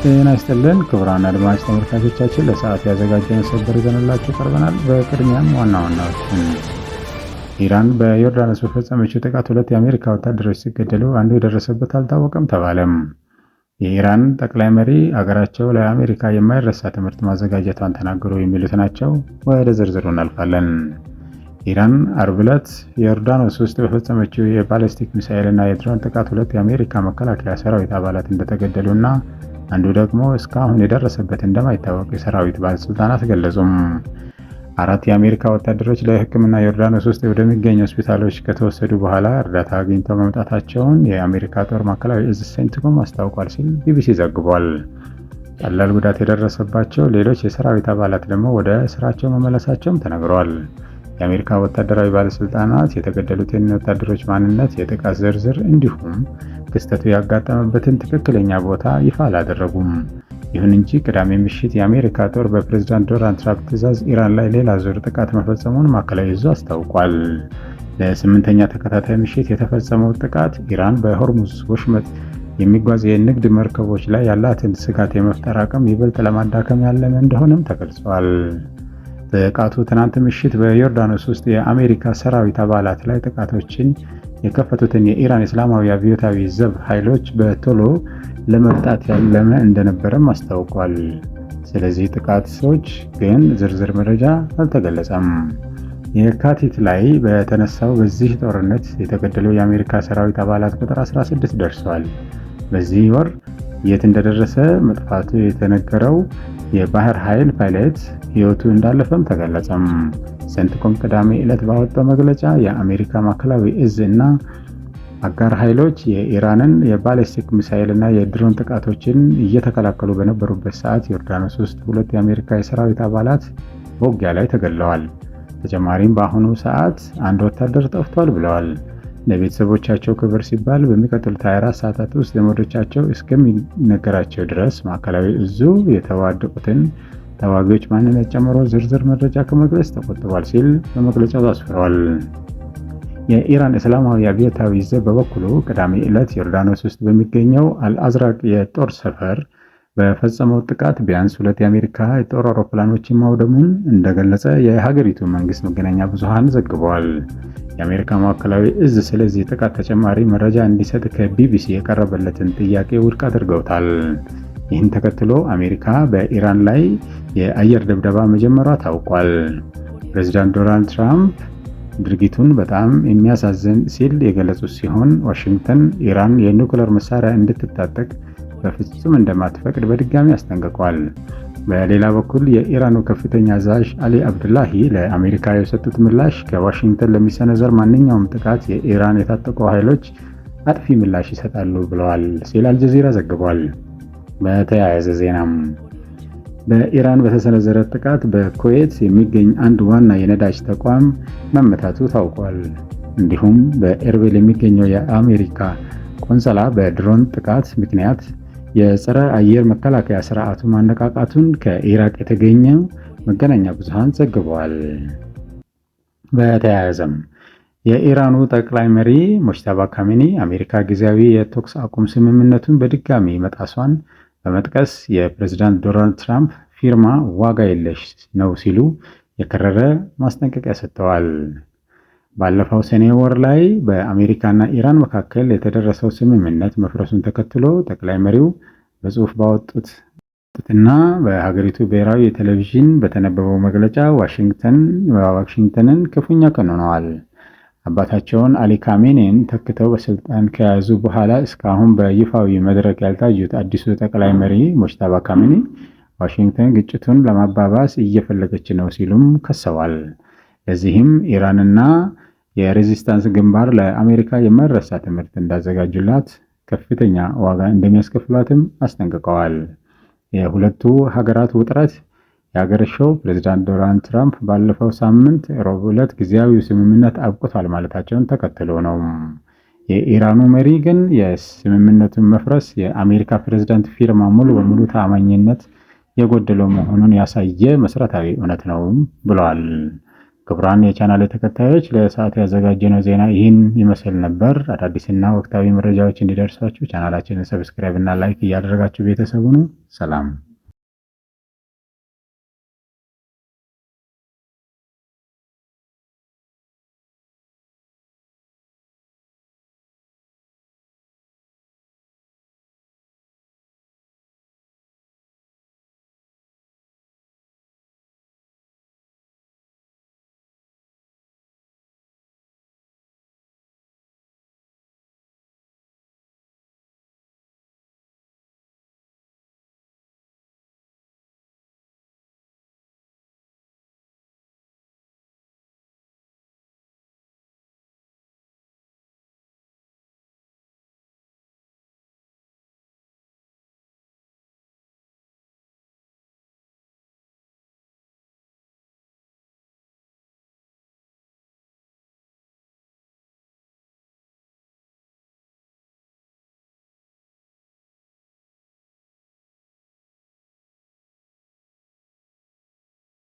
ጤና ይስጥልን ክቡራን አድማጭ ተመልካቾቻችን፣ ለሰዓት ያዘጋጀነው ሰበር ይዘንላችሁ ቀርበናል። በቅድሚያም ዋና ዋናዎችን። ኢራን በዮርዳኖስ በፈጸመችው ጥቃት 2 የአሜሪካ ወታደሮች ሲገደሉ አንዱ የደረሰበት አልታወቀም ተባለም። የኢራን ጠቅላይ መሪ አገራቸው ለአሜሪካ የማይረሳ ትምህርት ማዘጋጀቷን ተናገሩ። የሚሉት ናቸው። ወደ ዝርዝሩ እናልፋለን። ኢራን አርብ ዕለት ዮርዳኖስ ውስጥ በፈጸመችው የባሊስቲክ ሚሳኤልና የድሮን ጥቃት 2 የአሜሪካ መከላከያ ሰራዊት አባላት እንደተገደሉና አንዱ ደግሞ እስካሁን የደረሰበት እንደማይታወቅ የሰራዊት ባለስልጣናት ገለጹም። 4 የአሜሪካ ወታደሮች ለሕክምና ዮርዳኖስ ውስጥ ወደሚገኙ ሆስፒታሎች ከተወሰዱ በኋላ እርዳታ አግኝተው መምጣታቸውን የአሜሪካ ጦር ማዕከላዊ እዝ ሴንትኮም አስታውቋል ሲል ቢቢሲ ዘግቧል። ቀላል ጉዳት የደረሰባቸው ሌሎች የሰራዊት አባላት ደግሞ ወደ ስራቸው መመለሳቸውም ተነግሯል። የአሜሪካ ወታደራዊ ባለስልጣናት የተገደሉትን ወታደሮች ማንነት፣ የጥቃት ዝርዝር እንዲሁም ክስተቱ ያጋጠመበትን ትክክለኛ ቦታ ይፋ አላደረጉም። ይሁን እንጂ ቅዳሜ ምሽት የአሜሪካ ጦር በፕሬዝዳንት ዶናልድ ትራምፕ ትዕዛዝ ኢራን ላይ ሌላ ዙር ጥቃት መፈጸሙን ማዕከላዊ እዙ አስታውቋል። ለ8ኛ ተከታታይ ምሽት የተፈጸመው ጥቃት ኢራን በሆርሙዝ ወሽመጥ የሚጓዝ የንግድ መርከቦች ላይ ያላትን ስጋት የመፍጠር አቅም ይበልጥ ለማዳከም ያለመ እንደሆነም ተገልጿል። ጥቃቱ ትናንት ምሽት በዮርዳኖስ ውስጥ የአሜሪካ ሰራዊት አባላት ላይ ጥቃቶችን የከፈቱትን የኢራን እስላማዊ አብዮታዊ ዘብ ኃይሎች በቶሎ ለመቅጣት ያለመ እንደነበረም አስታውቋል። ስለዚህ ጥቃቶች ግን ዝርዝር መረጃ አልተገለጸም። የካቲት ላይ በተነሳው በዚህ ጦርነት የተገደሉ የአሜሪካ ሰራዊት አባላት ቁጥር 16 ደርሰዋል። በዚህ ወር የት እንደደረሰ መጥፋቱ የተነገረው የባህር ኃይል ፓይለት ሕይወቱ እንዳለፈም ተገለጸም። ሴንትኮም ቅዳሜ ዕለት ባወጣው መግለጫ የአሜሪካ ማዕከላዊ እዝ እና አጋር ኃይሎች የኢራንን የባሊስቲክ ሚሳኤል እና የድሮን ጥቃቶችን እየተከላከሉ በነበሩበት ሰዓት ዮርዳኖስ ውስጥ 2 የአሜሪካ የሰራዊት አባላት በውጊያ ላይ ተገድለዋል። ተጨማሪም በአሁኑ ሰዓት አንድ ወታደር ጠፍቷል ብለዋል። ለቤተሰቦቻቸው ክብር ሲባል በሚቀጥሉት 24 ሰዓታት ውስጥ ዘመዶቻቸው እስከሚነገራቸው ድረስ ማዕከላዊ እዙ የተዋደቁትን ተዋጊዎች ማንነት ጨምሮ ዝርዝር መረጃ ከመግለጽ ተቆጥቧል ሲል በመግለጫው አስፍሯል። የኢራን እስላማዊ አብዮታዊ ዘብ በበኩሉ ቅዳሜ ዕለት ዮርዳኖስ ውስጥ በሚገኘው አልአዝራቅ የጦር ሰፈር በፈጸመው ጥቃት ቢያንስ 2 የአሜሪካ የጦር አውሮፕላኖችን ማውደሙን እንደገለጸ የሀገሪቱ መንግስት መገናኛ ብዙሃን ዘግበዋል። የአሜሪካ ማዕከላዊ እዝ ስለዚህ ጥቃት ተጨማሪ መረጃ እንዲሰጥ ከቢቢሲ የቀረበለትን ጥያቄ ውድቅ አድርገውታል። ይህን ተከትሎ አሜሪካ በኢራን ላይ የአየር ድብደባ መጀመሯ ታውቋል። ፕሬዝዳንት ዶናልድ ትራምፕ ድርጊቱን በጣም የሚያሳዝን ሲል የገለጹት ሲሆን ዋሽንግተን ኢራን የኒውክሌር መሳሪያ እንድትታጠቅ በፍጹም እንደማትፈቅድ በድጋሚ አስጠንቅቋል። በሌላ በኩል የኢራኑ ከፍተኛ አዛዥ አሊ አብዱላሂ ለአሜሪካ የሰጡት ምላሽ ከዋሽንግተን ለሚሰነዘር ማንኛውም ጥቃት የኢራን የታጠቁ ኃይሎች አጥፊ ምላሽ ይሰጣሉ ብለዋል ሲል አልጀዚራ ዘግቧል። በተያያዘ ዜናም በኢራን በተሰነዘረ ጥቃት በኩዌት የሚገኝ አንድ ዋና የነዳጅ ተቋም መመታቱ ታውቋል። እንዲሁም በኤርቢል የሚገኘው የአሜሪካ ቆንስላ በድሮን ጥቃት ምክንያት የጸረ አየር መከላከያ ስርዓቱ ማነቃቃቱን ከኢራቅ የተገኘው መገናኛ ብዙሃን ዘግበዋል። በተያያዘም የኢራኑ ጠቅላይ መሪ ሙጅተባ ካሚኒ አሜሪካ ጊዜያዊ የተኩስ አቁም ስምምነቱን በድጋሚ መጣሷን በመጥቀስ የፕሬዝዳንት ዶናልድ ትራምፕ ፊርማ ዋጋ የለሽ ነው ሲሉ የከረረ ማስጠንቀቂያ ሰጥተዋል። ባለፈው ሰኔ ወር ላይ በአሜሪካና ኢራን መካከል የተደረሰው ስምምነት መፍረሱን ተከትሎ ጠቅላይ መሪው በጽሑፍ ባወጡትና በሀገሪቱ ብሔራዊ ቴሌቪዥን በተነበበው መግለጫ ዋሽንግተንን ክፉኛ ኮንነዋል። አባታቸውን አሊ ካሜኔን ተክተው በስልጣን ከያዙ በኋላ እስካሁን በይፋዊ መድረክ ያልታዩት አዲሱ ጠቅላይ መሪ ሙጅተባ ካሜኒ ዋሽንግተን ግጭቱን ለማባባስ እየፈለገች ነው ሲሉም ከሰዋል። ለዚህም ኢራንና የሬዚስታንስ ግንባር ለአሜሪካ የማይረሳ ትምህርት እንዳዘጋጁላት ከፍተኛ ዋጋ እንደሚያስከፍሏትም አስጠንቅቀዋል። የሁለቱ ሀገራት ውጥረት ያገረሸው ፕሬዝዳንት ዶናልድ ትራምፕ ባለፈው ሳምንት ረቡዕ ዕለት ጊዜያዊው ስምምነት አብቅቷል ማለታቸውን ተከትሎ ነው። የኢራኑ መሪ ግን የስምምነቱን መፍረስ የአሜሪካ ፕሬዝዳንት ፊርማ ሙሉ በሙሉ ተአማኝነት የጎደለው መሆኑን ያሳየ መሰረታዊ እውነት ነው ብለዋል። ክቡራን የቻናል ተከታዮች ለሰዓቱ ያዘጋጀነው ዜና ይህን ይመስል ነበር። አዳዲስና ወቅታዊ መረጃዎች እንዲደርሷችሁ ቻናላችንን ሰብስክራይብ እና ላይክ እያደረጋችሁ ቤተሰብ ሁኑ። ሰላም